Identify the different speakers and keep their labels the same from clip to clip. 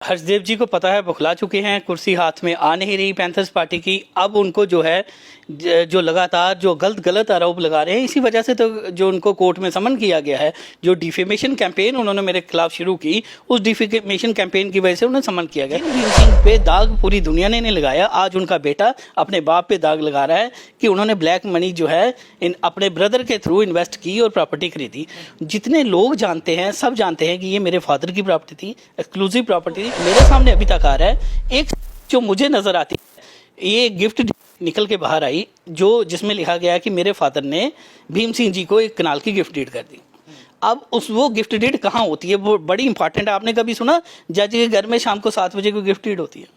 Speaker 1: हर्षदेव जी को पता है बौखला चुके हैं, कुर्सी हाथ में आ नहीं रही पैंथर्स पार्टी की। अब उनको जो है जो लगातार जो गलत आरोप लगा रहे हैं, इसी वजह से तो जो उनको कोर्ट में समन किया गया है। जो डिफेमेशन कैंपेन उन्होंने मेरे खिलाफ शुरू की, उस डिफेमेशन कैंपेन की वजह से उन्हें समन किया गया। भीम सिंह पे दाग पूरी दुनिया ने नहीं लगाया। आज उनका बेटा अपने बाप पे दाग लगा रहा है कि उन्होंने ब्लैक मनी जो है अपने ब्रदर के थ्रू इन्वेस्ट की और प्रॉपर्टी खरीदी। जितने लोग जानते हैं, सब जानते हैं कि ये मेरे फादर की प्रॉपर्टी थी, एक्सक्लूसिव प्रॉपर्टी। मेरे सामने अभी तक आ रहा है एक जो मुझे नजर आती है, ये गिफ्ट निकल के बाहर आई जो जिसमें लिखा गया कि मेरे फादर ने भीम सिंह जी को एक कनाल की गिफ्ट डीड कर दी। अब वो गिफ्ट डीड कहाँ होती है, वो बड़ी इंपॉर्टेंट है। आपने कभी सुना जज के घर में शाम को 7 बजे कोई गिफ्ट डीड होती है?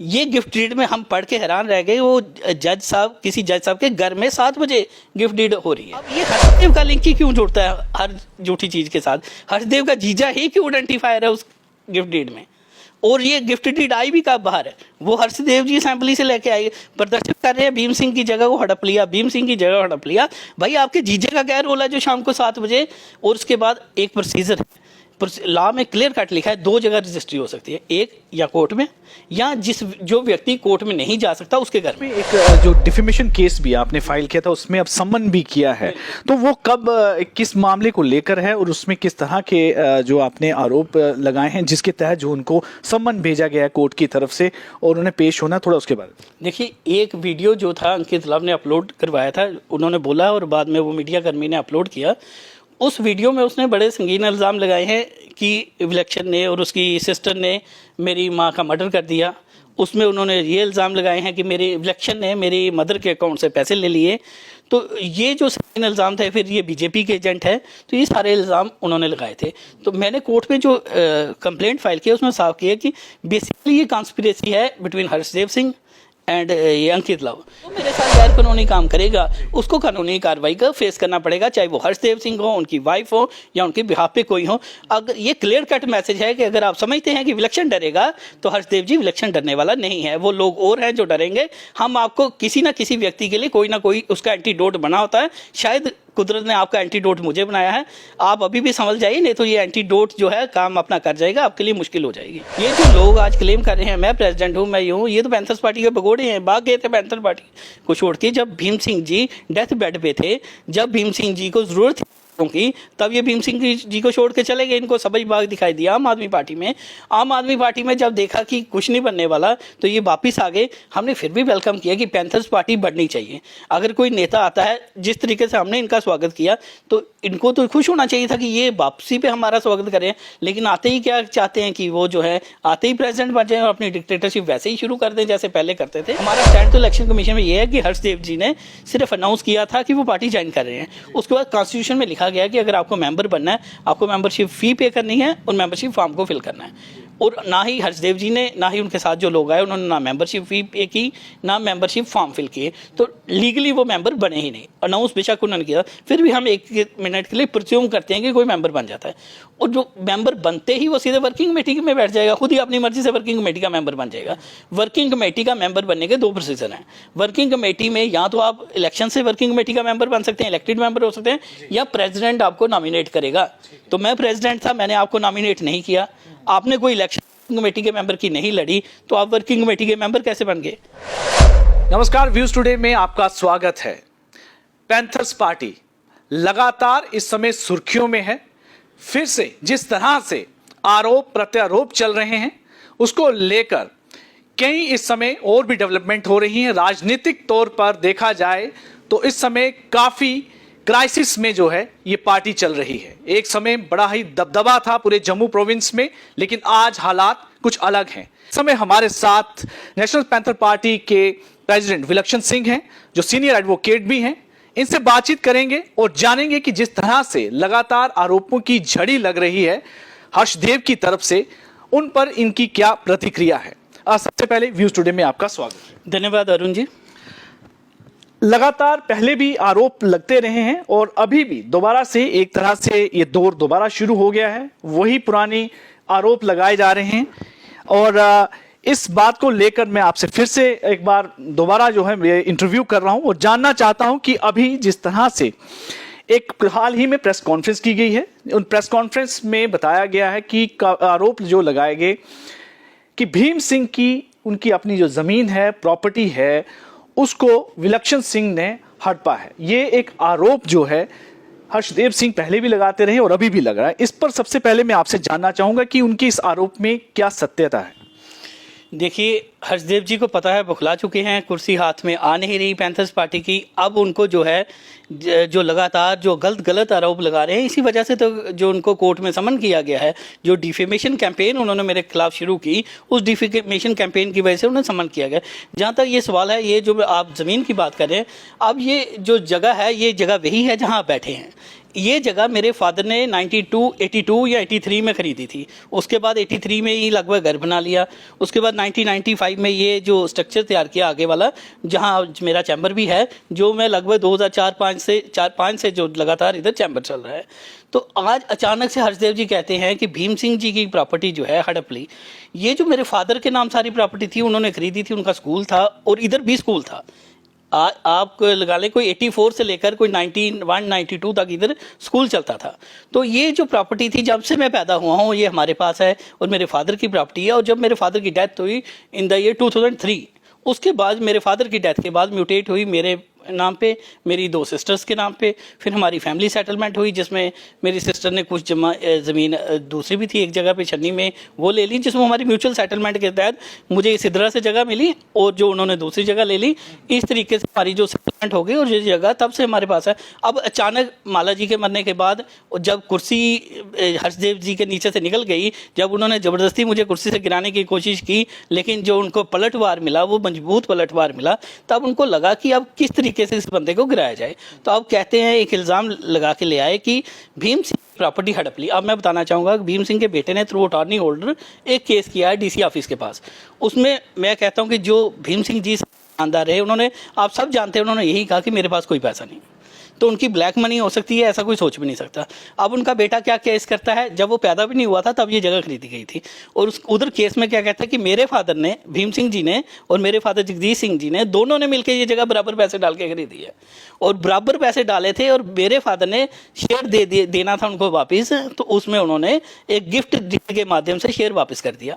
Speaker 1: ये गिफ्ट डीड में हम पढ़ के हैरान रह गए। वो जज साहब, किसी जज साहब के घर में 7 बजे गिफ्ट डीड हो रही है। अब ये हर्षदेव का लिंक ही क्यों जुड़ता है हर झूठी चीज के साथ? हर्षदेव का जीजा ही क्यों आइडेंटिफायर है उस गिफ्ट डीड में? और ये गिफ्ट डीड आई भी कब बाहर है? वो हर्षदेव जी सैंपली से लेके आए, प्रदर्शन कर रहे हैं, भीम सिंह की जगह को हड़प लिया, भीम सिंह की जगह हड़प लिया। भाई आपके जीजे का क्या रोल है जो शाम को 7 बजे? और उसके बाद एक प्रोसीजर है, लॉ में क्लियर कट लिखा है 2 जगह रजिस्ट्री हो सकती है, एक या कोर्ट में, या जो व्यक्ति कोर्ट में नहीं जा सकता उसके घर में।
Speaker 2: एक जो डिफेमेशन केस भी आपने फाइल किया था, उसमें अब सम्मन भी किया है, तो वो कब, किस मामले को लेकर है और उसमें किस तरह के जो आपने आरोप लगाए हैं जिसके तहत जो उनको सम्मन भेजा गया है कोर्ट की तरफ से और उन्हें पेश होना, थोड़ा उसके बारे में?
Speaker 1: देखिए, एक वीडियो जो था अंकित लव ने अपलोड करवाया था, उन्होंने बोला और बाद में वो मीडिया कर्मी ने अपलोड किया। उस वीडियो में उसने बड़े संगीन इल्ज़ाम लगाए हैं कि विलक्षण ने और उसकी सिस्टर ने मेरी मां का मर्डर कर दिया। उसमें उन्होंने ये इल्ज़ाम लगाए हैं कि मेरे विलक्षण ने मेरी मदर के अकाउंट से पैसे ले लिए। तो ये जो संगीन इल्ज़ाम थे, फिर ये बीजेपी के एजेंट है, तो ये सारे इल्ज़ाम उन्होंने लगाए थे। तो मैंने कोर्ट में जो कंप्लेंट फाइल किया उसमें साफ किया कि बेसिकली ये कॉन्स्पिरेसी है बिटवीन हर्षदेव सिंह एंड ये अंकित लव। तो मेरे साथ गैर कानूनी काम करेगा, उसको कानूनी कार्रवाई का फेस करना पड़ेगा, चाहे वो हर्षदेव सिंह हो, उनकी वाइफ हो, या उनके बिहाफ पे कोई हो। अगर ये क्लियर कट मैसेज है कि अगर आप समझते हैं कि विलक्षण डरेगा, तो हर्षदेव जी विलक्षण डरने वाला नहीं है, वो लोग और हैं जो डरेंगे। हम आपको किसी ना किसी व्यक्ति के लिए कोई ना कोई उसका एंटीडोट बना होता है। शायद कुदरत ने आपका एंटीडोट मुझे बनाया है, आप अभी भी समझ जाइए, नहीं तो ये एंटीडोट जो है काम अपना कर जाएगा, आपके लिए मुश्किल हो जाएगी। ये जो लोग आज क्लेम कर रहे हैं मैं प्रेसिडेंट हूँ, मैं ये हूँ, ये तो पैंथर्स पार्टी के भगोड़े हैं। भाग गए थे पैंथर पार्टी को छोड़ के जब भीम सिंह जी डेथ बेड पे थे, जब भीम सिंह जी को जरूरत थी की, तब ये भीम सिंह जी को छोड़ के चले गए। इनको सबज बाग दिखाई दिया आम आदमी पार्टी में। आम आदमी पार्टी में जब देखा कि कुछ नहीं बनने वाला, तो ये वापिस आ गए। हमने फिर भी वेलकम किया कि पैंथर्स पार्टी बढ़नी चाहिए। अगर कोई नेता आता है, जिस तरीके से हमने इनका स्वागत किया, तो इनको तो खुश होना चाहिए था कि ये वापसी पे हमारा स्वागत करें। लेकिन आते ही क्या चाहते हैं कि वो जो है आते ही प्रेसिडेंट बन जाए और अपनी डिक्टेटरशिप वैसे ही शुरू कर दें जैसे पहले करते थे। हमारा स्टैंड तो इलेक्शन कमीशन में ये है कि हर्षदेव जी ने सिर्फ अनाउंस किया था कि वो पार्टी ज्वाइन कर रहे हैं। उसके बाद कॉन्स्टिट्यूशन में लिखा गया कि अगर आपको मेंबर बनना है, आपको मेंबरशिप फी पे करनी है और मेंबरशिप फॉर्म को फिल करना है। और ना ही हर्षदेव जी ने, ना ही उनके साथ जो लोग आए, उन्होंने ना मेंबरशिप फी पे की, ना मेंबरशिप फॉर्म फिल किए। तो लीगली वो मेंबर बने ही नहीं। अनाउंस बेशक उन्होंने किया, फिर भी हम 1 मिनट के लिए प्रज्यूम करते हैं कि कोई मेंबर बन जाता है। और जो मेंबर बनते ही वो सीधे वर्किंग कमेटी में बैठ जाएगा, खुद ही अपनी मर्जी से वर्किंग कमेटी का मेंबर बन जाएगा। वर्किंग कमेटी का मेंबर बनने के 2 प्रोसीजर हैं। वर्किंग कमेटी में या तो आप इलेक्शन से वर्किंग कमेटी का मेंबर बन सकते हैं, इलेक्टेड मेंबर हो सकते हैं, या प्रेसिडेंट आपको नॉमिनेट करेगा। तो मैं प्रेसिडेंट था, मैंने आपको नॉमिनेट नहीं किया, आपने कोई इलेक्शन कमेटी के मेंबर की नहीं लड़ी, तो आप वर्किंग कमेटी के मेंबर कैसे बन गए?
Speaker 2: नमस्कार, व्यूज टुडे में आपका स्वागत है। पैंथर्स पार्टी लगातार इस समय सुर्खियों में है। फिर से जिस तरह से आरोप प्रत्यारोप चल रहे हैं, उसको लेकर कई इस समय और भी डेवलपमेंट हो रही हैं। राजनीतिक तौर पर देखा जाए तो इस समय काफी क्राइसिस में जो है ये पार्टी चल रही है। एक समय बड़ा ही दबदबा था पूरे जम्मू प्रोविंस में, लेकिन आज हालात कुछ अलग हैं। इस समय हमारे साथ नेशनल पैंथर पार्टी के प्रेसिडेंट विलक्षण सिंह हैं, जो सीनियर एडवोकेट भी हैं। इनसे बातचीत करेंगे और जानेंगे कि जिस तरह से लगातार आरोपों की झड़ी लग रही है हर्षदेव की तरफ से, उन पर इनकी क्या प्रतिक्रिया है। सबसे पहले व्यूज टुडे में आपका स्वागत है।
Speaker 1: धन्यवाद अरुण जी।
Speaker 2: लगातार पहले भी आरोप लगते रहे हैं और अभी भी दोबारा से एक तरह से ये दौर दोबारा शुरू हो गया है। वही पुरानी आरोप लगाए जा रहे हैं और इस बात को लेकर मैं आपसे फिर से एक बार दोबारा जो है इंटरव्यू कर रहा हूं और जानना चाहता हूं कि अभी जिस तरह से एक हाल ही में प्रेस कॉन्फ्रेंस की गई है। उन प्रेस कॉन्फ्रेंस में बताया गया है कि आरोप जो लगाए गए कि भीम सिंह की उनकी अपनी जो ज़मीन है, प्रॉपर्टी है, उसको विलक्षण सिंह ने हड़पा है। ये एक आरोप जो है हर्षदेव सिंह पहले भी लगाते रहे और अभी भी लग रहा है। इस पर सबसे पहले मैं आपसे जानना चाहूंगा कि उनकी इस आरोप में क्या सत्यता है।
Speaker 1: देखिए, हर्षदेव जी को पता है, बौखला चुके हैं, कुर्सी हाथ में आ नहीं रही पैंथर्स पार्टी की। अब उनको जो है जो लगातार जो गलत आरोप लगा रहे हैं, इसी वजह से तो जो उनको कोर्ट में समन किया गया है। जो डिफेमेशन कैंपेन उन्होंने मेरे खिलाफ शुरू की, उस डिफेमेशन कैंपेन की वजह से उन्हें समन किया गया। जहाँ तक ये सवाल है, ये जो आप ज़मीन की बात कर रहे हैं, अब ये जो जगह है, ये जगह वही है जहाँ आप बैठे हैं। ये जगह मेरे फादर ने 82 या 83 में ख़रीदी थी। उसके बाद 83 में ही लगभग घर बना लिया। उसके बाद 1995 में ये जो स्ट्रक्चर तैयार किया आगे वाला, जहाँ मेरा चैम्बर भी है, जो मैं लगभग 2004-5 से जो लगातार इधर चैम्बर चल रहा है। तो आज अचानक से हर्षदेव जी कहते हैं कि भीम सिंह जी की प्रॉपर्टी जो है हड़पली, ये जो मेरे फादर के नाम सारी प्रॉपर्टी थी, उन्होंने खरीदी थी, उनका स्कूल था और इधर भी स्कूल था। आप लगा लें कोई 84 से लेकर कोई 91-92 तक इधर स्कूल चलता था। तो ये जो प्रॉपर्टी थी, जब से मैं पैदा हुआ हूँ, ये हमारे पास है और मेरे फादर की प्रॉपर्टी है। और जब मेरे फादर की डेथ हुई इन द ईयर 2003, उसके बाद मेरे फादर की डेथ के बाद म्यूटेट हुई मेरे नाम पे, मेरी 2 सिस्टर्स के नाम पे। फिर हमारी फैमिली सेटलमेंट हुई, जिसमें मेरी सिस्टर ने कुछ ज़मीन दूसरी भी थी एक जगह पे छन्नी में, वो ले ली, जिसमें हमारी म्यूचुअल सेटलमेंट के तहत मुझे सिद्धरा से जगह मिली और जो उन्होंने दूसरी जगह ले ली। इस तरीके से हमारी जो सेटलमेंट हो गई और ये जगह तब से हमारे पास है। अब अचानक माला जी के मरने के बाद जब कुर्सी हर्षदेव जी के नीचे से निकल गई, जब उन्होंने ज़बरदस्ती मुझे कुर्सी से गिराने की कोशिश की, लेकिन जो उनको पलटवार मिला, वो मजबूत पलटवार मिला, तब उनको लगा कि अब किस तरीके से इस बंदे को गिराया जाए। तो अब कहते हैं, एक इल्ज़ाम लगा के ले आए कि भीम सिंह प्रॉपर्टी हड़प ली। अब मैं बताना चाहूँगा कि भीम सिंह के बेटे ने थ्रू अटॉर्नी होल्डर एक केस किया है डीसी ऑफिस के पास। उसमें मैं कहता हूँ कि जो भीम सिंह जी ईमानदार रहे, उन्होंने, आप सब जानते हैं, उन्होंने यही कहा कि मेरे पास कोई पैसा नहीं। तो उनकी ब्लैक मनी हो सकती है, ऐसा कोई सोच भी नहीं सकता। अब उनका बेटा क्या केस करता है, जब वो पैदा भी नहीं हुआ था तब ये जगह खरीदी गई थी। और उधर केस में क्या कहता है कि मेरे फादर ने, भीम सिंह जी ने और मेरे फादर जगदीश सिंह जी ने, दोनों ने मिलकर ये जगह बराबर पैसे डाल के खरीदी है और बराबर पैसे डाले थे। और मेरे फादर ने शेयर देना था उनको वापस, तो उसमें उन्होंने एक गिफ्ट के माध्यम से शेयर वापस कर दिया।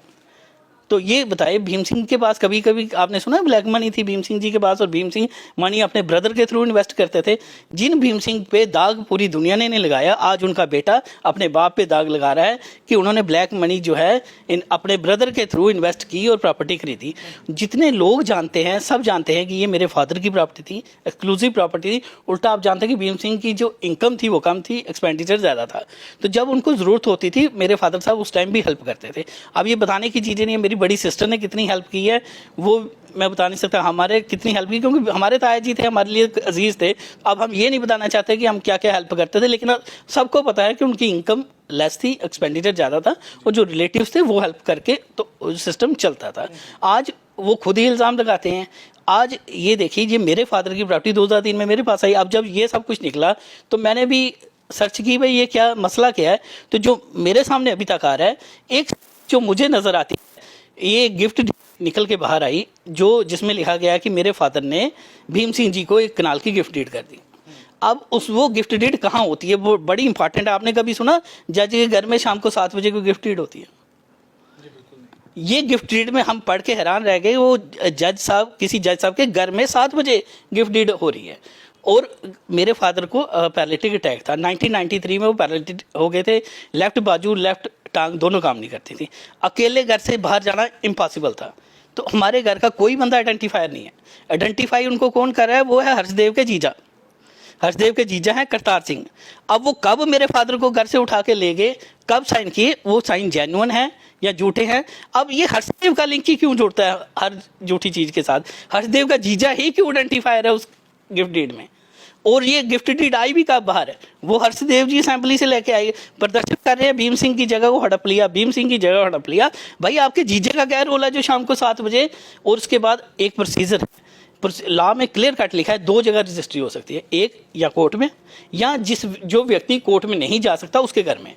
Speaker 1: तो ये बताइए, भीम सिंह के पास कभी कभी आपने सुना ब्लैक मनी थी भीम सिंह जी के पास, और भीम सिंह मनी अपने ब्रदर के थ्रू इन्वेस्ट करते थे। जिन भीम सिंह पे दाग पूरी दुनिया ने नहीं लगाया, आज उनका बेटा अपने बाप पे दाग लगा रहा है कि उन्होंने ब्लैक मनी जो है अपने ब्रदर के थ्रू इन्वेस्ट की और प्रॉपर्टी खरीदी। जितने लोग जानते हैं, सब जानते हैं कि ये मेरे फादर की प्रॉपर्टी थी, एक्सक्लूसिव प्रॉपर्टी थी। उल्टा आप जानते हैं कि भीम सिंह की जो इनकम थी वो कम थी, एक्सपेंडिचर ज़्यादा था। तो जब उनको ज़रूरत होती थी, मेरे फादर साहब उस टाइम भी हेल्प करते थे। अब ये बताने की चीज़ें नहीं है, मेरी बड़ी सिस्टर ने कितनी हेल्प की है वो मैं बता नहीं सकता, हमारे कितनी हेल्प की, क्योंकि हमारे ताया जी थे, हमारे लिए अजीज़ थे। अब हम ये नहीं बताना चाहते कि हम क्या क्या हेल्प करते थे, लेकिन सबको पता है कि उनकी इनकम लेस थी, एक्सपेंडिचर ज़्यादा था, और जो रिलेटिव्स थे वो हेल्प करके तो सिस्टम चलता था। आज वो खुद ही इल्ज़ाम लगाते हैं। आज ये देखिए, ये मेरे फादर की प्रॉपर्टी 2003 में मेरे पास आई। अब जब ये सब कुछ निकला तो मैंने भी सर्च की, भाई ये क्या मसला क्या है। तो जो मेरे सामने अभी तक आ रहा है, एक जो मुझे नज़र आती है, ये गिफ्ट निकल के बाहर आई, जो जिसमें लिखा गया कि मेरे फादर ने भीम सिंह जी को एक कनाल की गिफ्ट डीड कर दी। अब वो गिफ्ट डीड कहाँ होती है, वो बड़ी इंपॉर्टेंट है। आपने कभी सुना जज के घर में शाम को 7 बजे को गिफ्ट डीड होती है? ये गिफ्ट डीड में हम पढ़ के हैरान रह गए। वो किसी जज साहब के घर में 7 बजे गिफ्ट डीड हो रही है। और मेरे फादर को पैरालिटिक अटैक था, 1993 में वो पैरालिटिक हो गए थे। लेफ्ट बाजू, लेफ्ट टांग दोनों काम नहीं करती थी। अकेले घर से बाहर जाना इम्पॉसिबल था। तो हमारे घर का कोई बंदा आइडेंटिफायर नहीं है। आइडेंटिफाई उनको कौन कर रहा है, वो है हर्षदेव के जीजा। हर्षदेव के जीजा हैं करतार सिंह। अब वो कब मेरे फादर को घर से उठा के ले गए, कब साइन किए, वो साइन जेन्युइन है या झूठे हैं। अब ये हर्षदेव का लिंक ही क्यों जोड़ता है हर झूठी चीज़ के साथ? हर्षदेव का जीजा ही क्यों आइडेंटिफायर है उस गिफ्ट डीड में? और ये गिफ्ट डीड आई भी कब बाहर है? वो हर्षदेव जी असेंबली से लेके आए, प्रदर्शन कर रहे हैं, भीम सिंह की जगह को हड़प लिया, भीम सिंह की जगह हड़प लिया। भाई आपके जीजे का क्या रोल है जो शाम को 7 बजे? और उसके बाद एक प्रोसीजर है, लॉ में क्लियर कट लिखा है, 2 जगह रजिस्ट्री हो सकती है, एक या कोर्ट में, या जो व्यक्ति कोर्ट में नहीं जा सकता उसके घर में।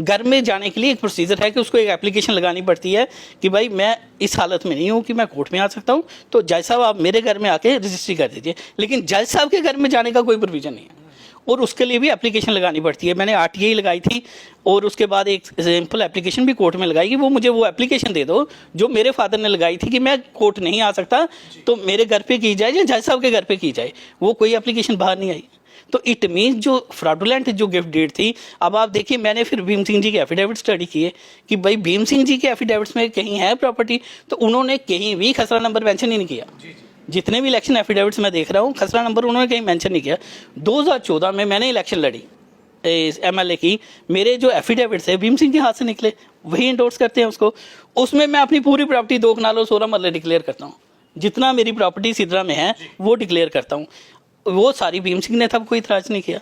Speaker 1: घर में जाने के लिए एक प्रोसीजर है कि उसको एक एप्लीकेशन लगानी पड़ती है कि भाई मैं इस हालत में नहीं हूँ कि मैं कोर्ट में आ सकता हूँ, तो जज साहब आप मेरे घर में आके रजिस्ट्री कर दीजिए। लेकिन जज साहब के घर में जाने का कोई प्रोविज़न नहीं है। और उसके लिए भी एप्लीकेशन लगानी पड़ती है। मैंने RTI लगाई थी और उसके बाद एक सिंपल एप्लीकेशन भी कोर्ट में लगाई कि वो मुझे वो एप्लीकेशन दे दो जो मेरे फादर ने लगाई थी कि मैं कोर्ट नहीं आ सकता, तो मेरे घर पे की जाए या जज साहब के घर पे की जाए। वो कोई एप्लीकेशन बाहर नहीं आई। तो इट मीन्स जो फ्रॉडुलेंट जो गिफ्ट डीड थी, अब आप देखिए मैंने फिर भीम सिंह जी के एफिडेविट स्टडी किए कि भाई भीम सिंह जी के एफिडेविट्स में कहीं है प्रॉपर्टी, तो उन्होंने कहीं भी खसरा नंबर मेंशन ही नहीं किया। जितने भी इलेक्शन एफिडेविट्स मैं देख रहा हूँ खसरा नंबर उन्होंने कहीं मेंशन नहीं किया। 2014 में मैंने इलेक्शन लड़ी MLA की, मेरे जो एफिडेविट्स है भीम सिंह जी हाथ से निकले, वही इंडोर्स करते हैं उसको। उसमें मैं अपनी पूरी प्रॉपर्टी 2 कनालों 16 मरले डिक्लेयर करता हूँ, जितना मेरी प्रॉपर्टी सिदरा में है वो डिक्लेयर करता हूँ। वो सारी भीम सिंह ने तब कोई इतराज नहीं किया।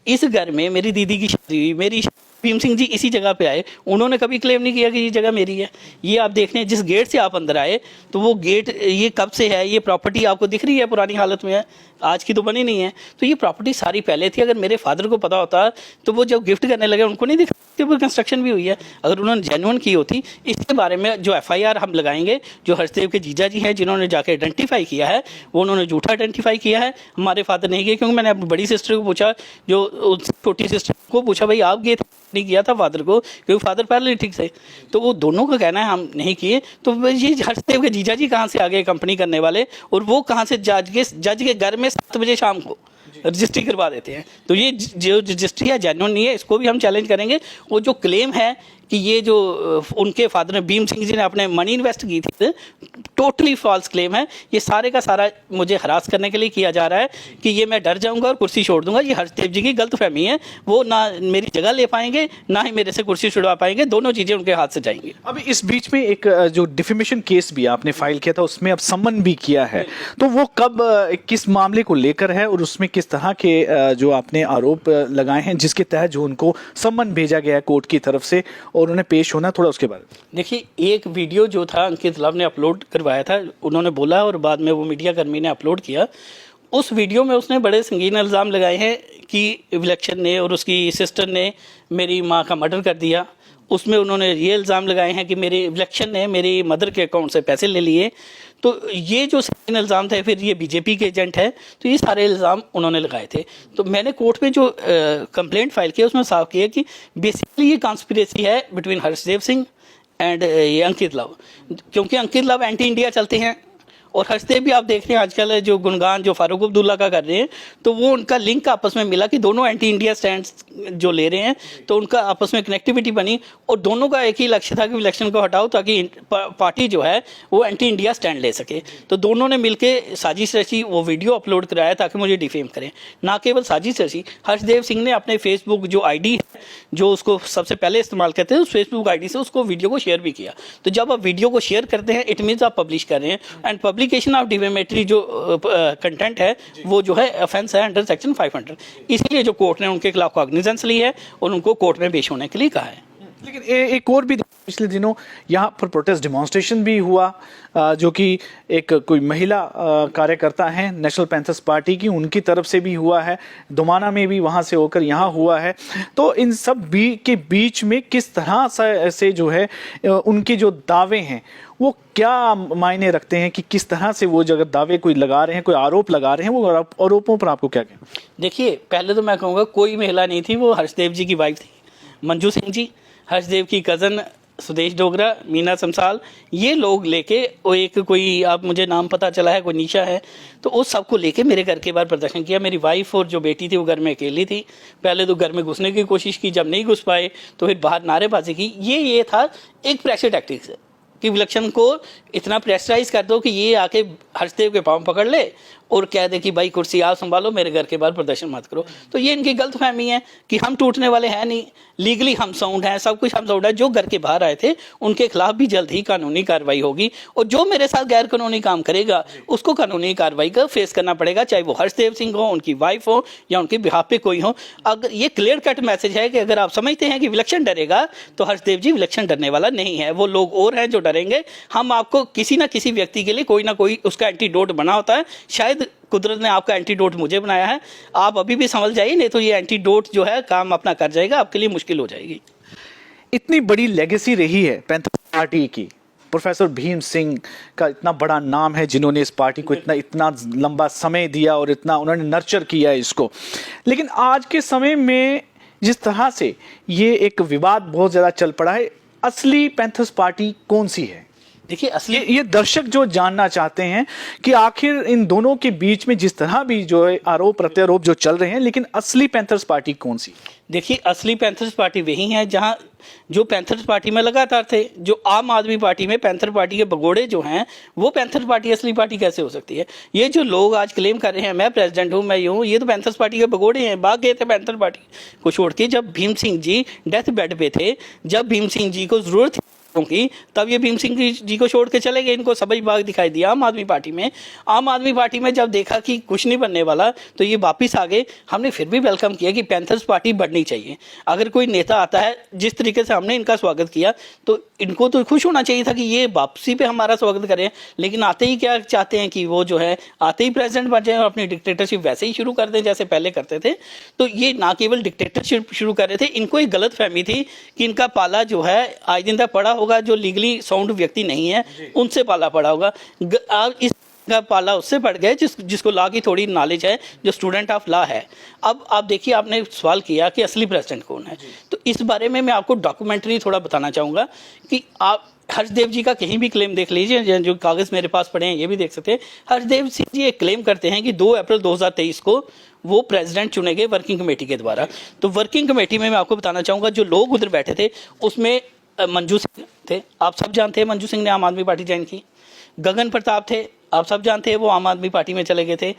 Speaker 1: इस घर में मेरी दीदी की शादी हुई, मेरी भीम सिंह जी इसी जगह पे आए, उन्होंने कभी क्लेम नहीं किया कि ये जगह मेरी है। ये आप देख रहे हैं जिस गेट से आप अंदर आए, तो वो गेट ये कब से है, ये प्रॉपर्टी आपको दिख रही है पुरानी हालत में है, आज की तो बनी नहीं है। तो ये प्रॉपर्टी सारी पहले थी। अगर मेरे फादर को पता होता तो वो जब गिफ्ट करने लगे उनको नहीं दिखा कि वो कंस्ट्रक्शन भी हुई है। अगर उन्होंने जेन्युइन की होती, इसके बारे में जो FIR हम लगाएंगे, जो हर्षदेव के जीजा जी हैं जिन्होंने जाके आइडेंटिफाई किया है, वो उन्होंने झूठा आइडेंटिफाई किया है, हमारे फादर नहीं किया। क्योंकि मैंने अपनी बड़ी सिस्टर को पूछा, जो छोटी सिस्टर को पूछा, भाई आप गए नहीं किया था फादर को, क्योंकि फादर पहले ठीक से, तो वो दोनों का कहना है हम नहीं किए। तो ये हर्षदेव के जीजा जी कहाँ से आ गए कंपनी करने वाले, और वो कहाँ से जज के घर में 7 बजे शाम को रजिस्ट्री करवा देते हैं। तो ये जो रजिस्ट्री है जेन्युइन नहीं है, इसको भी हम चैलेंज करेंगे। वो जो क्लेम है कि ये जो उनके फादर ने भीम सिंह जी ने अपने मनी इन्वेस्ट की थी, टोटली फॉल्स क्लेम है। ये सारे का सारा मुझे हरास करने के लिए किया जा रहा है कि ये मैं डर जाऊंगा और कुर्सी छोड़ दूंगा। ये हर्षदेव जी की गलतफहमी है। वो ना मेरी जगह ले पाएंगे, ना ही मेरे से कुर्सी छुड़वा पाएंगे, दोनों चीज़ें उनके हाथ से जाएंगी।
Speaker 2: अभी इस बीच में एक जो डिफेमेशन केस भी आपने फाइल किया था, उसमें अब सम्मन भी किया है, तो वो कब किस मामले को लेकर है और उसमें किस तरह के जो आपने आरोप लगाए हैं जिसके तहत जो उनको सम्मन भेजा गया है कोर्ट की तरफ से और उन्हें पेश होना, थोड़ा उसके बारे में।
Speaker 1: देखिए, एक वीडियो जो था अंकित लव ने अपलोड करवाया था, उन्होंने बोला और बाद में वो मीडिया कर्मी ने अपलोड किया। उस वीडियो में उसने बड़े संगीन इल्ज़ाम लगाए हैं कि विलक्षण ने और उसकी सिस्टर ने मेरी माँ का मर्डर कर दिया। उसमें उन्होंने ये इल्ज़ाम लगाए हैं कि मेरे विलक्षण ने मेरी मदर के अकाउंट से पैसे ले लिए। तो ये जो संगीन इल्ज़ाम थे, फिर ये BJP के एजेंट है, तो ये सारे इल्ज़ाम उन्होंने लगाए थे। तो मैंने कोर्ट में जो कंप्लेंट फाइल किया उसमें साफ किया कि बेसिकली ये कॉन्स्पिरेसी है बिटवीन हर्षदेव सिंह एंड ये अंकित लव, क्योंकि अंकित लव एंटी इंडिया चलते हैं। और हर्षदेव भी आप देख रहे हैं आजकल जो गुणगान जो फारूक अब्दुल्ला का कर रहे हैं, तो वो उनका लिंक आपस में मिला कि दोनों एंटी इंडिया स्टैंड जो ले रहे हैं, तो उनका आपस में कनेक्टिविटी बनी और दोनों का एक ही लक्ष्य था कि इलेक्शन को हटाओ ताकि पार्टी जो है वो एंटी इंडिया स्टैंड ले सके। तो दोनों ने मिलकर साजिश रची, वो वीडियो अपलोड कराया ताकि मुझे डिफेम करें। ना केवल साजिश रची, हर्षदेव सिंह ने अपने फेसबुक जो ID है, जो उसको सबसे पहले इस्तेमाल करते हैं, उस फेसबुक ID से उसको वीडियो को शेयर भी किया। तो जब आप वीडियो को शेयर करते हैं, इट मीन्स आप पब्लिश कर रहे हैं, एंड पब्लिकेशन ऑफ डिफेमेटरी जो कंटेंट है वो जो है ऑफेंस है अंडर सेक्शन 500। इसलिए जो कोर्ट ने उनके खिलाफ कॉग्निजेंस ली है और उनको कोर्ट में पेश होने के लिए कहा है।
Speaker 2: लेकिन एक और भी पिछले दिनों यहाँ पर प्रोटेस्ट डेमोन्स्ट्रेशन भी हुआ, जो कि एक कोई महिला कार्यकर्ता हैं नेशनल पैंथर्स पार्टी की, उनकी तरफ से भी हुआ है, दोमाना में भी वहाँ से होकर यहाँ हुआ है। तो इन सब के बीच में किस तरह से जो है उनके जो दावे हैं वो क्या मायने रखते हैं कि किस तरह से वो जगह दावे कोई लगा रहे हैं, कोई आरोप लगा रहे हैं, वो आरोपों पर आपको क्या कहना?
Speaker 1: देखिए, पहले तो मैं कहूँगा कोई महिला नहीं थी, वो हर्षदेव जी की वाइफ थी मंजू सिंह जी, हर्षदेव की कज़न सुदेश डोगरा, मीना समसाल, ये लोग लेके वो एक कोई आप मुझे नाम पता चला है, कोई निशा है, तो उस सबको लेके मेरे घर के बाहर प्रदर्शन किया। मेरी वाइफ और जो बेटी थी वो घर में अकेली थी। पहले तो घर में घुसने की कोशिश की, जब नहीं घुस पाए तो फिर बाहर नारेबाजी की। ये था एक प्रेशर टैक्टिक्स कि विलक्षण को इतना प्रेशराइज कर दो कि ये आके हर्षदेव के पाँव पकड़ ले और कह दे कि भाई कुर्सी आप संभालो, मेरे घर के बाहर प्रदर्शन मत करो। तो ये इनकी गलतफहमी है कि हम टूटने वाले हैं नहीं, लीगली हम साउंड हैं, सब कुछ हम साउंड है। जो घर के बाहर आए थे उनके खिलाफ भी जल्द ही कानूनी कार्रवाई होगी, और जो मेरे साथ गैर कानूनी काम करेगा उसको कानूनी कार्रवाई का फेस करना पड़ेगा, चाहे वो हर्षदेव सिंह हो, उनकी वाइफ हो या उनके बिहाफ पे कोई हो। अगर ये क्लियर कट मैसेज है कि अगर आप समझते हैं कि विलक्षण डरेगा, तो हर्षदेव जी विलक्षण डरने वाला नहीं है, वो लोग और हैं जो डरेंगे। हम आपको किसी ना किसी व्यक्ति के लिए कोई ना कोई उसका एंटीडोट बना होता है, शायद कुदरत ने आपका एंटीडोट मुझे बनाया है। आप अभी भी समझ जाइए, नहीं तो ये एंटीडोट जो है काम अपना कर जाएगा, आपके लिए मुश्किल हो जाएगी।
Speaker 2: इतनी बड़ी लेगेसी रही है पैंथर्स पार्टी की, प्रोफेसर भीम सिंह का इतना बड़ा नाम है, जिन्होंने इस पार्टी को इतना लंबा समय दिया और इतना उन्होंने नर्चर किया इसको। लेकिन आज के समय में जिस तरह से ये एक विवाद बहुत ज़्यादा चल पड़ा है, असली पैंथर्स पार्टी कौन सी है?
Speaker 1: देखिए असली
Speaker 2: ये दर्शक जो जानना चाहते हैं कि आखिर इन दोनों के बीच में जिस तरह भी जो है आरोप प्रत्यारोप जो चल रहे हैं, लेकिन असली पैंथर्स पार्टी कौन सी?
Speaker 1: देखिए असली पैंथर्स पार्टी वही है जहां जो पैंथर्स पार्टी में लगातार थे, जो आम आदमी पार्टी में पैंथर पार्टी के भगोड़े जो हैं, वो पैंथर पार्टी असली पार्टी कैसे हो सकती है? ये जो लोग आज क्लेम कर रहे हैं मैं प्रेसिडेंट हूं, मैं ये हूं, ये तो पैंथर्स पार्टी के भगोड़े हैं। भाग गए थे पैंथर पार्टी को छोड़ के। जब भीम सिंह जी डेथ बेड पे थे, जब भीम सिंह जी को जरूरत की, तब ये भीम सिंह जी को छोड़ के चले गए। इनको सबज बाग दिखाई दिया आम आदमी पार्टी में। आम आदमी पार्टी में जब देखा कि कुछ नहीं बनने वाला, तो ये वापिस आ गए। हमने फिर भी वेलकम किया कि पैंथर्स पार्टी बढ़नी चाहिए। अगर कोई नेता आता है, जिस तरीके से हमने इनका स्वागत किया, तो इनको तो खुश होना चाहिए था कि ये वापसी पे हमारा स्वागत करें। लेकिन आते ही क्या चाहते हैं कि वो जो है आते ही प्रेसिडेंट बन जाए और अपनी डिक्टेटरशिप वैसे ही शुरू कर दें जैसे पहले करते थे। तो ये ना केवल डिक्टेटरशिप शुरू कर रहे थे, इनको एक गलत फहमी थी कि इनका पाला जो है आइंदा पड़ा होगा, जो लीगली साउंड व्यक्ति नहीं है उनसे पाला पड़ा होगा। इस का पाला उससे पड़ गया जिसको लॉ की थोड़ी नॉलेज है, जो स्टूडेंट ऑफ लॉ है। अब आप देखिए, आपने सवाल किया कि असली प्रेसिडेंट कौन है, तो इस बारे में मैं आपको डॉक्यूमेंट्री थोड़ा बताना चाहूँगा कि आप हर्षदेव जी का कहीं भी क्लेम देख लीजिए, जो कागज़ मेरे पास पड़े हैं ये भी देख सकते हैं। हर्षदेव सिंह जी एक क्लेम करते हैं कि 2 अप्रैल 2023 को वो प्रेसिडेंट चुने गए वर्किंग कमेटी के द्वारा। तो वर्किंग कमेटी में मैं आपको बताना चाहूँगा, जो लोग उधर बैठे थे उसमें मंजू सिंह थे, आप सब जानते हैं मंजू सिंह ने आम आदमी पार्टी ज्वाइन की। गगन प्रताप थे, आप सब जानते हैं वो आम आदमी पार्टी में चले गए थे।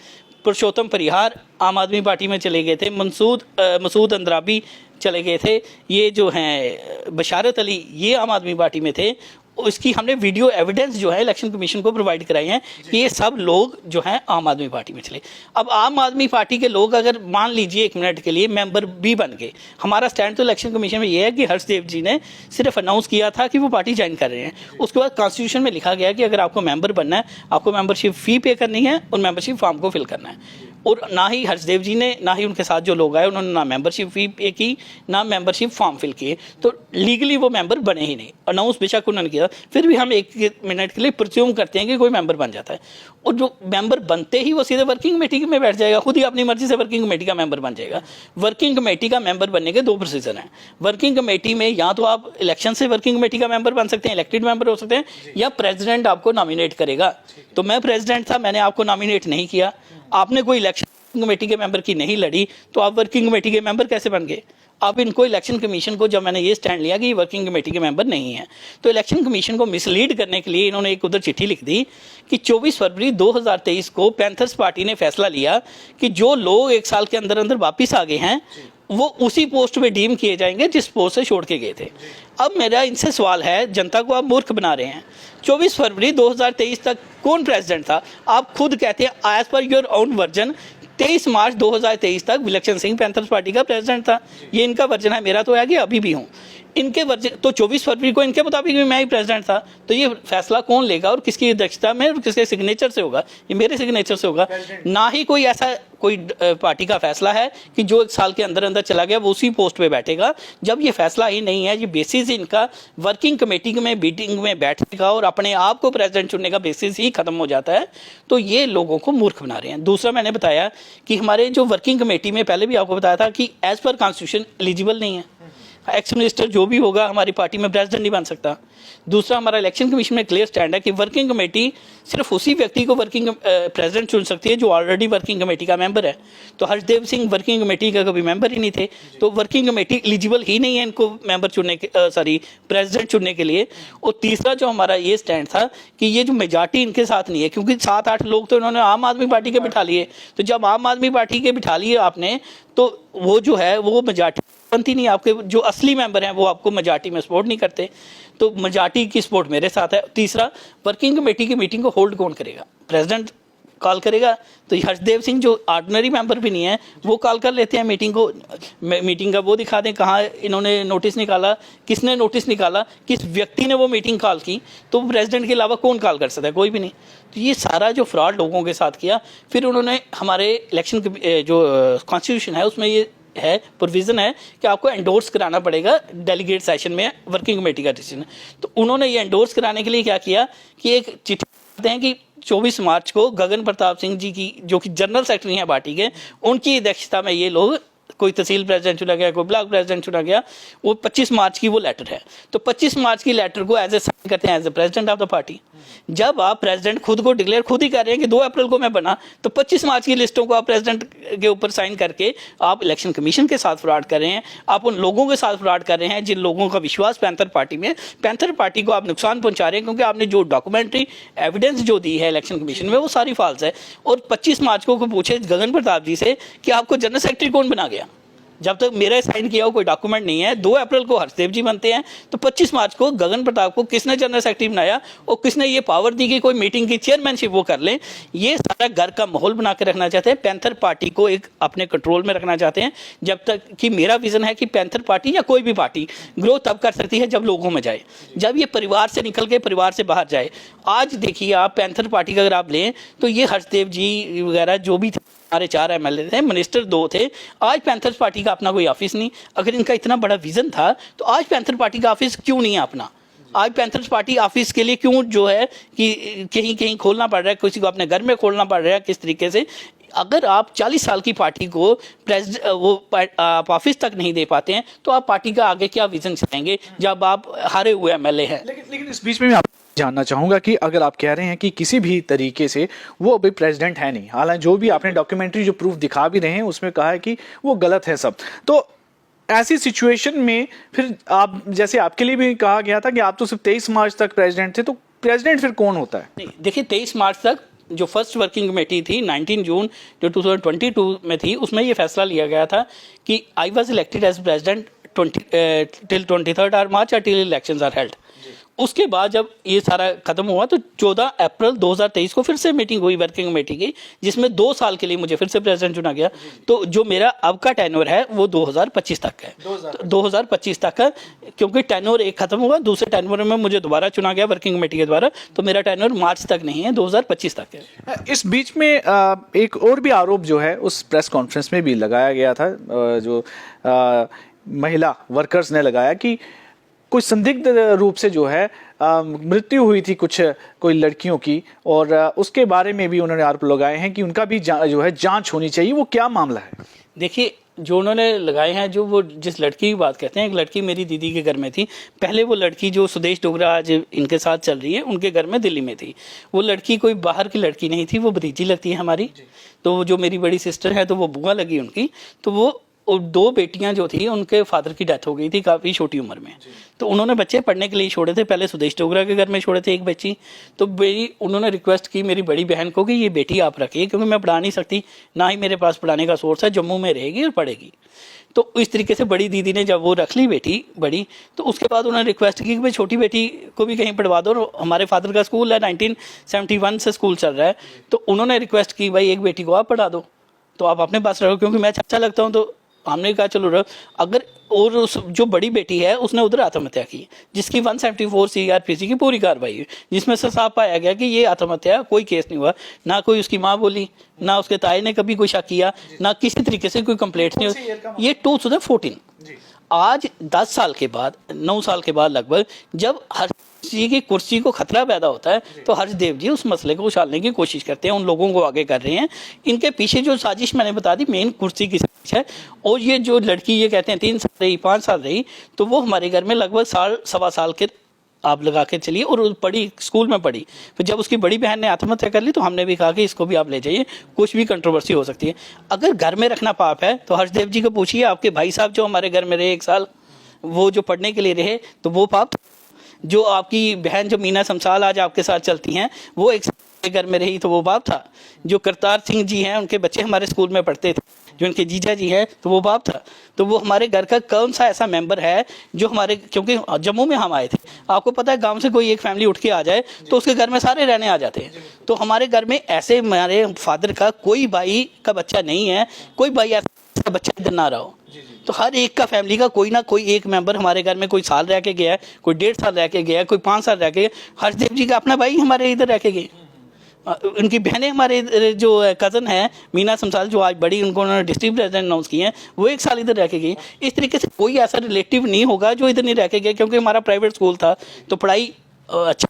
Speaker 1: पुरुषोत्तम परिहार आम आदमी पार्टी में चले गए थे। मसूद अंद्राबी चले गए थे। ये जो हैं बशारत अली, ये आम आदमी पार्टी में थे। इसकी हमने वीडियो एविडेंस जो है इलेक्शन कमीशन को प्रोवाइड कराई हैं कि ये सब लोग जो हैं आम आदमी पार्टी में चले। अब आम आदमी पार्टी के लोग अगर मान लीजिए 1 मिनट के लिए मेंबर भी बन गए, हमारा स्टैंड तो इलेक्शन कमीशन में ये है कि हर्षदेव जी ने सिर्फ अनाउंस किया था कि वो पार्टी ज्वाइन कर रहे हैं। उसके बाद कॉन्स्टिट्यूशन में लिखा गया कि अगर आपको मेंबर बनना है, आपको मेंबरशिप फी पे करनी है और मेंबरशिप फॉर्म को फिल करना है। और ना ही हर्षदेव जी ने, ना ही उनके साथ जो लोग आए, उन्होंने ना मेंबरशिप फी पे की, ना मेंबरशिप फॉर्म फिल किए। तो लीगली वो मेंबर बने ही नहीं। अनाउंस बेशक उन्होंने किया, फिर भी हम 1 मिनट के लिए प्रज्यूम करते हैं कि कोई मेंबर बन जाता है। और जो मेंबर बनते ही वो सीधे वर्किंग कमेटी में बैठ जाएगा, खुद ही अपनी मर्जी से वर्किंग कमेटी का मेंबर बन जाएगा। वर्किंग कमेटी का मेंबर बनने के 2 प्रोसीजर हैं। वर्किंग कमेटी में या तो आप इलेक्शन से वर्किंग कमेटी का मेंबर बन सकते हैं, इलेक्टेड मेंबर हो सकते हैं, या प्रेसिडेंट आपको नॉमिनेट करेगा। तो मैं प्रेसिडेंट था, मैंने आपको नॉमिनेट नहीं किया, आपने कोई इलेक्शन कमेटी के मेंबर की नहीं लड़ी, तो आप वर्किंग कमेटी के मेंबर कैसे बन गए? अब इनको इलेक्शन कमीशन को, जब मैंने ये स्टैंड लिया कि ये वर्किंग कमेटी के मेंबर नहीं है, तो इलेक्शन कमीशन को मिसलीड करने के लिए इन्होंने एक उधर चिट्ठी लिख दी कि 24 फरवरी 2023 को पैंथर्स पार्टी ने फैसला लिया कि जो लोग 1 साल के अंदर अंदर वापिस आ गए हैं वो उसी पोस्ट पे डीम किए जाएंगे जिस पोस्ट से छोड़ के गए थे। अब मेरा इनसे सवाल है, जनता को आप मूर्ख बना रहे हैं। 24 फरवरी 2023 तक कौन प्रेसिडेंट था? आप खुद कहते हैं as per your own version 23 मार्च 2023 तक विलक्षण सिंह पैंथर्स पार्टी का प्रेसिडेंट था। ये इनका वर्जन है, मेरा तो है कि अभी भी हूँ। इनके वर्जन तो 24 फरवरी को इनके मुताबिक भी मैं ही प्रेसिडेंट था। तो ये फैसला कौन लेगा और किसकी अध्यक्षता में और किसके सिग्नेचर से होगा? ये मेरे सिग्नेचर से होगा। ना ही कोई ऐसा कोई पार्टी का फैसला है कि जो 1 साल के अंदर अंदर चला गया वो उसी पोस्ट पे बैठेगा। जब ये फैसला ही नहीं है, ये बेसिस इनका वर्किंग कमेटी में मीटिंग में बैठने का और अपने आप को प्रेसिडेंट चुनने का बेसिस ही खत्म हो जाता है। तो ये लोगों को मूर्ख बना रहे हैं। दूसरा, मैंने बताया कि हमारे जो वर्किंग कमेटी में, पहले भी आपको बताया था कि एज पर कॉन्स्टिट्यूशन एलिजिबल नहीं है। एक्स मिनिस्टर जो भी होगा हमारी पार्टी में प्रेसिडेंट नहीं बन सकता। दूसरा, हमारा इलेक्शन कमीशन में क्लियर स्टैंड है कि वर्किंग कमेटी सिर्फ उसी व्यक्ति को वर्किंग प्रेसिडेंट चुन सकती है जो ऑलरेडी वर्किंग कमेटी का मेंबर है। तो हर्षदेव सिंह वर्किंग कमेटी का कभी मेंबर ही नहीं थे, तो वर्किंग कमेटी एलिजिबल ही नहीं है इनको मेंबर चुनने के, प्रेसिडेंट चुनने के लिए। और तीसरा जो हमारा ये स्टैंड था कि ये जो मेजॉरिटी इनके साथ नहीं है, क्योंकि 7-8 लोग तो इन्होंने आम आदमी पार्टी के बिठा लिए। तो जब आम आदमी पार्टी के बिठा लिए आपने, तो वो जो है वो मेजॉरिटी बनती नहीं। आपके जो असली मेंबर हैं वो आपको मेजॉरिटी में सपोर्ट नहीं करते। तो मेजॉरिटी की सपोर्ट मेरे साथ है। तीसरा, वर्किंग कमेटी की मीटिंग को होल्ड कौन करेगा? प्रेसिडेंट कॉल करेगा। तो हर्षदेव सिंह जो ऑर्डिनरी मेंबर भी नहीं है वो कॉल कर लेते हैं मीटिंग को। मीटिंग का वो दिखा दें कहाँ इन्होंने नोटिस निकाला, किसने नोटिस निकाला, किस व्यक्ति ने वो मीटिंग कॉल की। तो प्रेसिडेंट के अलावा कौन कॉल कर सकता है? कोई भी नहीं। तो ये सारा जो फ्रॉड लोगों के साथ किया, फिर उन्होंने हमारे इलेक्शन जो कॉन्स्टिट्यूशन है उसमें ये है, प्रोविज़न है कि आपको एंडोर्स कराना पड़ेगा डेलीगेट सेशन में वर्किंग कमेटी का डिसीजन। तो उन्होंने ये एंडोर्स कराने के लिए क्या किया कि एक चिट्ठी देते हैं कि 24 मार्च को गगन प्रताप सिंह जी की, जो कि जनरल सेक्रेटरी हैं पार्टी के, उनकी अध्यक्षता में ये लोग, कोई तहसील प्रेसिडेंट चुना गया, कोई ब्लॉक प्रेसिडेंट चुना गया, वो 25 मार्च की वो लेटर है। तो 25 मार्च की लेटर को एज ए साइन करते हैं as a president of the party. जब आप प्रेसिडेंट खुद को डिक्लेयर खुद ही कर रहे हैं कि 2 अप्रैल को मैं बना, तो 25 मार्च की लिस्टों को आप प्रेसिडेंट के ऊपर साइन करके आप इलेक्शन कमीशन के साथ फ्रॉड कर रहे हैं। आप उन लोगों के साथ फ्रॉड कर रहे हैं जिन लोगों का विश्वास पैंथर पार्टी में, पैंथर पार्टी को आप नुकसान पहुंचा रहे हैं, क्योंकि आपने जो डॉक्यूमेंट्री एविडेंस जो दी है इलेक्शन कमीशन में वो सारी फॉल्स है। और 25 मार्च को पूछे गगन प्रताप जी से कि आपको जनरल सेक्रेटरी कौन बना गया, जब तक मेरा साइन किया हुआ कोई डॉक्यूमेंट नहीं है। 2 अप्रैल को हर्षदेव जी बनते हैं, तो 25 मार्च को गगन प्रताप को किसने जनरल सेक्रेटरी बनाया और किसने ये पावर दी कि कोई मीटिंग की चेयरमैनशिप वो कर लें। ये सारा घर का माहौल बना के रखना चाहते हैं, पैंथर पार्टी को एक अपने कंट्रोल में रखना चाहते हैं। जब तक कि मेरा विजन है कि पैंथर पार्टी या कोई भी पार्टी ग्रो तब कर सकती है जब लोगों में जाए, जब ये परिवार से निकल के परिवार से बाहर जाए। आज देखिए आप पैंथर पार्टी का अगर आप लें तो ये हर्षदेव जी वगैरह जो भी हमारे 4 एमएलए थे, मिनिस्टर 2 थे। आज पैंथर्स पार्टी का अपना कोई ऑफिस नहीं। अगर इनका इतना बड़ा विजन था तो आज पैंथर पार्टी का ऑफिस क्यों नहीं है अपना? आज पैंथर्स पार्टी ऑफिस के लिए क्यों जो है कि कहीं कहीं खोलना पड़ रहा है, किसी को अपने घर में खोलना पड़ रहा है, किस तरीके से? अगर आप 40 साल की पार्टी को आप ऑफिस तक नहीं दे पाते हैं तो आप पार्टी का आगे क्या विजन चलाएंगे जब आप हारे हुए एमएलए हैं?
Speaker 2: लेकिन इस बीच में मैं जानना चाहूंगा कि अगर आप कह रहे हैं कि किसी भी तरीके से वो अभी प्रेसिडेंट है नहीं, हालांकि जो भी आपने डॉक्यूमेंट्री जो प्रूफ दिखा भी रहे हैं उसमें कहा है कि वो गलत है सब, तो ऐसी सिचुएशन में फिर आप, जैसे आपके लिए भी कहा गया था कि आप तो सिर्फ 23 मार्च तक प्रेसिडेंट थे, तो प्रेसिडेंट फिर कौन होता है?
Speaker 1: नहीं, देखिए 23 मार्च तक जो फर्स्ट वर्किंग कमेटी थी 19 जून जो 2022 में थी, उसमें ये फैसला लिया गया था कि I was elected as president till 23 March till elections are held. उसके बाद जब ये सारा खत्म हुआ तो 14 अप्रैल 2023 को फिर से मीटिंग हुई वर्किंग कमेटी की, जिसमें 2 साल के लिए मुझे फिर से प्रेसिडेंट चुना गया। तो जो मेरा अब का टेन्योर है वो 2025 तक है, 2025 तक है, क्योंकि टेन्योर एक खत्म हुआ, दूसरे टेन्योर में मुझे दोबारा चुना गया वर्किंग कमेटी के द्वारा। तो मेरा टेन्योर मार्च तक नहीं है, 2025 तक है।
Speaker 2: इस बीच में एक और भी आरोप जो है उस प्रेस कॉन्फ्रेंस में भी लगाया गया था, जो महिला वर्कर्स ने लगाया कि कोई संदिग्ध रूप से जो है मृत्यु हुई थी कोई लड़कियों की, और उसके बारे में भी उन्होंने आरोप लगाए हैं कि उनका भी जो है जांच होनी चाहिए। वो क्या मामला है?
Speaker 1: देखिए जो उन्होंने लगाए हैं, जो वो जिस लड़की की बात कहते हैं, एक लड़की मेरी दीदी के घर में थी पहले। वो लड़की जो सुदेश डोगरा आज इनके साथ चल रही है, उनके घर में दिल्ली में थी। वो लड़की कोई बाहर की लड़की नहीं थी, वो भतीजी लगती है हमारी। तो जो मेरी बड़ी सिस्टर है तो वो बुआ लगी उनकी। तो वो और 2 बेटियां जो थी उनके फादर की डेथ हो गई थी काफ़ी छोटी उम्र में। तो उन्होंने बच्चे पढ़ने के लिए छोड़े थे, पहले सुदेश डोगरा के घर में छोड़े थे एक बच्ची। तो उन्होंने रिक्वेस्ट की मेरी बड़ी बहन को कि ये बेटी आप रखिए, क्योंकि मैं पढ़ा नहीं सकती, ना ही मेरे पास पढ़ाने का सोर्स है, जम्मू में रहेगी और पढ़ेगी। तो इस तरीके से बड़ी दीदी ने जब वो रख ली बेटी बड़ी, तो उसके बाद उन्होंने रिक्वेस्ट की कि भाई छोटी बेटी को भी कहीं पढ़वा दो। हमारे फादर का स्कूल है, 1971 से स्कूल चल रहा है। तो उन्होंने रिक्वेस्ट की भाई एक बेटी को आप पढ़ा दो, तो आप अपने पास रहो, क्योंकि मैं अच्छा लगता हूँ। तो हमने कहा चलो रहो। अगर और उस जो बड़ी बेटी है उसने उधर आत्महत्या की, जिसकी 174 CRPC की पूरी कार्रवाई हुई, जिसमें से साफ पाया गया कि ये आत्महत्या, कोई केस नहीं हुआ, ना कोई उसकी माँ बोली, ना उसके ताए ने कभी कोई शक किया, ना किसी तरीके से कोई कंप्लेंट नहीं हुई। ये 2014। आज 10 साल के बाद, 9 साल के बाद लगभग, जब हर जी की कुर्सी को खतरा पैदा होता है तो हर्षदेव जी उस मसले को उछालने की कोशिश करते हैं, उन लोगों को आगे कर रहे हैं। इनके पीछे जो साजिश मैंने बता दी, मेन कुर्सी की साजिश है। और ये जो लड़की ये कहते हैं 3 साल रही, 5 साल रही, तो वो हमारे घर में लगभग 1.25 साल के आप लगा के चलिए, और पढ़ी, स्कूल में पढ़ी। फिर जब उसकी बड़ी बहन ने आत्महत्या कर ली तो हमने भी कहा कि इसको भी आप ले जाइए, कुछ भी कंट्रोवर्सी हो सकती है। अगर घर में रखना पाप है तो हर्षदेव जी को पूछिए, आपके भाई साहब जो हमारे घर में रहे 1 साल, वो जो पढ़ने के लिए रहे, तो वो पाप। जो आपकी बहन जो मीना शमसाल आज आपके साथ चलती हैं, वो 1 साल घर में रही, तो वो बाप था। जो करतार सिंह जी हैं, उनके बच्चे हमारे स्कूल में पढ़ते थे, जो उनके जीजा जी हैं, तो वो बाप था। तो वो हमारे घर का कौन सा ऐसा मेंबर है जो हमारे, क्योंकि जम्मू में हम आए थे, आपको पता है गांव से कोई एक फैमिली उठ के आ जाए तो उसके घर में सारे रहने आ जाते हैं। तो हमारे घर में ऐसे हमारे फादर का कोई भाई का बच्चा नहीं है, कोई भाई ऐसा बच्चा इधर ना रहा हो। तो हर एक का फैमिली का कोई ना कोई एक मेंबर हमारे घर में कोई साल रह के गया है, कोई 1.5 साल रह के गया है, कोई 5 साल रह के गया। हर्षदेव जी का अपना भाई हमारे इधर रह के गए, उनकी बहनें हमारे जो कज़न है मीना समसाल, जो आज बड़ी, उनको उन्होंने डिस्ट्रिक्ट प्रेसिडेंट अनाउंस किए हैं, वो 1 साल इधर रह के गई। इस तरीके से कोई ऐसा रिलेटिव नहीं होगा जो इधर नहीं रह के गया, क्योंकि हमारा प्राइवेट स्कूल था तो पढ़ाई अच्छा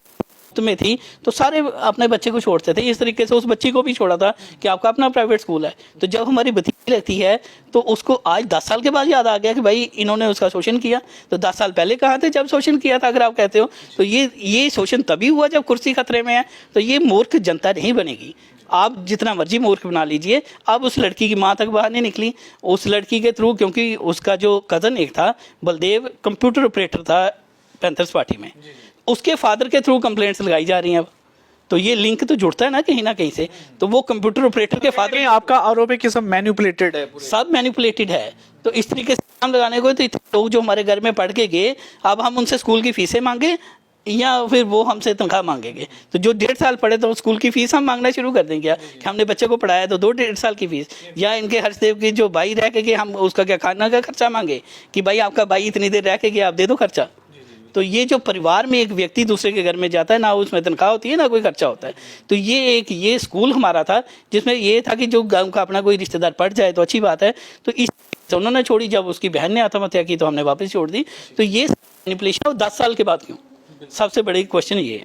Speaker 1: में थी, तो सारे अपने बच्चे को छोड़ते थे। इस तरीके से उस बच्ची को भी छोड़ा था कि आपका अपना प्राइवेट स्कूल है। तो जब हमारी भतीजी रहती है तो उसको आज 10 साल के बाद याद आ गया कि भाई इन्होंने उसका शोषण किया। तो 10 साल पहले कहाँ थे जब शोषण किया था, अगर आप कहते हो तो ये शोषण तभी हुआ जब कुर्सी खतरे में है। तो ये मूर्ख जनता नहीं बनेगी। आप जितना मर्जी मूर्ख बना लीजिए। अब उस लड़की की माँ तक बाहर नहीं निकली, उस लड़की के थ्रू, क्योंकि उसका जो कज़न एक था बलदेव, कंप्यूटर ऑपरेटर था पैंथर्स पार्टी में, उसके फादर के थ्रू कंप्लेंट्स लगाई जा रही हैं अब। तो ये लिंक तो जुड़ता है ना कहीं से। तो वो कंप्यूटर ऑपरेटर के फादर,
Speaker 2: आपका आरोप है कि सब मैनिपुलेटेड है,
Speaker 1: सब मैनिपुलेटेड है। तो इस तरीके से नाम लगाने को, तो इतने लोग जो हमारे घर में पढ़ के गए, अब हम उनसे स्कूल की फीसें मांगे या फिर वो हमसे तनख्वाह मांगेंगे। तो जो 1.5 साल पढ़े तो स्कूल की फीस हम मांगना शुरू कर देंगे कि हमने बच्चे को पढ़ाया तो 2-1.5 साल की फीस। या इनके हर्षदेव की जो भाई रह के हम उसका क्या खाना का खर्चा मांगे कि भाई आपका भाई इतनी देर रह के गया, आप दे दो खर्चा। तो ये जो परिवार में एक व्यक्ति दूसरे के घर में जाता है, ना उसमें तनख्वाह होती है ना कोई खर्चा होता है। तो ये स्कूल हमारा था जिसमें ये था कि जो गाँव का अपना कोई रिश्तेदार पढ़ जाए तो अच्छी बात है। तो इस तो उन्होंने छोड़ी, जब उसकी बहन ने आत्महत्या की तो हमने वापस छोड़ दी। तो ये मैनिपुलेशन 10 साल के बाद क्यों, सबसे बड़ी क्वेश्चन ये है।